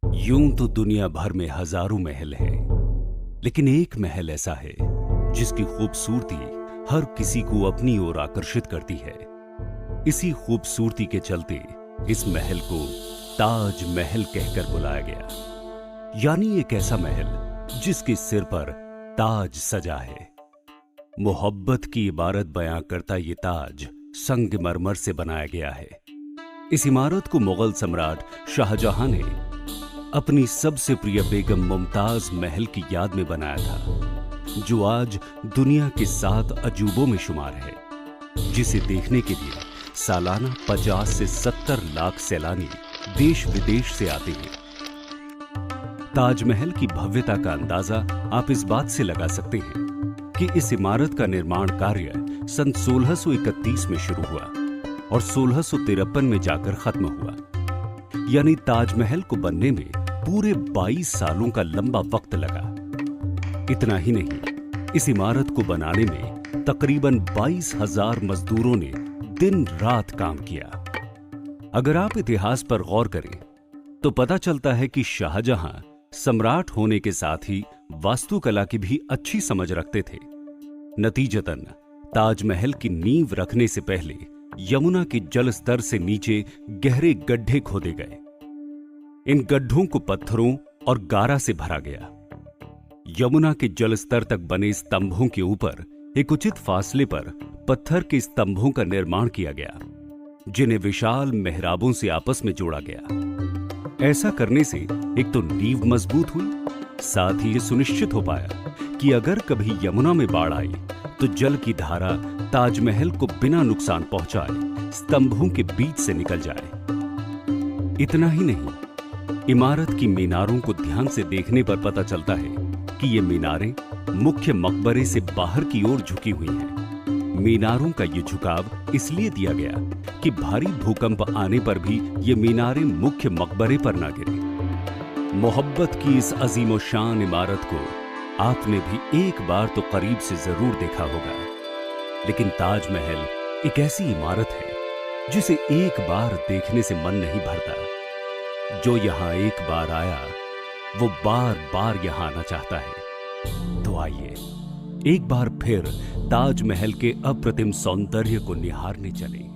यूं तो दुनिया भर में हजारों महल हैं, लेकिन एक महल ऐसा है जिसकी खूबसूरती हर किसी को अपनी ओर आकर्षित करती है। इसी खूबसूरती के चलते इस महल को ताज महल कहकर बुलाया गया। यानी एक ऐसा महल जिसके सिर पर ताज सजा है। मोहब्बत की इबारत बयां करता ये ताज संगमरमर से बनाया गया है। इस इमारत को मुगल सम्राट शाहजहां ने अपनी सबसे प्रिय बेगम मुमताज महल की याद में बनाया था, जो आज दुनिया के 7 अजूबों में शुमार है, जिसे देखने के लिए सालाना 50 से 70 लाख सैलानी देश विदेश से आते हैं। ताजमहल की भव्यता का अंदाजा आप इस बात से लगा सकते हैं कि इस इमारत का निर्माण कार्य सन 1631 में शुरू हुआ और 1653 में जाकर खत्म हुआ। यानी ताजमहल को बनने में पूरे 22 सालों का लंबा वक्त लगा। इतना ही नहीं, इस इमारत को बनाने में तकरीबन 22,000 मजदूरों ने दिन रात काम किया। अगर आप इतिहास पर गौर करें तो पता चलता है कि शाहजहां सम्राट होने के साथ ही वास्तुकला की भी अच्छी समझ रखते थे। नतीजतन ताजमहल की नींव रखने से पहले यमुना के जल स्तर से नीचे गहरे गड्ढे खोदे गए। इन गड्ढों को पत्थरों और गारा से भरा गया। यमुना के जल स्तर तक बने स्तंभों के ऊपर एक उचित फासले पर पत्थर के स्तंभों का निर्माण किया गया, जिन्हें विशाल मेहराबों से आपस में जोड़ा गया। ऐसा करने से एक तो नींव मजबूत हुई, साथ ही यह सुनिश्चित हो पाया कि अगर कभी यमुना में बाढ़ आई तो जल की धारा ताजमहल को बिना नुकसान पहुंचाए स्तंभों के बीच से निकल जाए। इतना ही नहीं, इमारत की मीनारों को ध्यान से देखने पर पता चलता है कि ये मीनारें मुख्य मकबरे से बाहर की ओर झुकी हुई हैं। मीनारों का ये झुकाव इसलिए दिया गया कि भारी भूकंप आने पर भी ये मीनारें मुख्य मकबरे पर ना गिरे। मोहब्बत की इस अजीम और शान इमारत को आपने भी एक बार तो करीब से जरूर देखा होगा, लेकिन ताजमहल एक ऐसी इमारत है जिसे एक बार देखने से मन नहीं भरता। जो यहां एक बार आया वो बार बार यहां आना चाहता है। तो आइए एक बार फिर ताजमहल के अप्रतिम सौंदर्य को निहारने चले।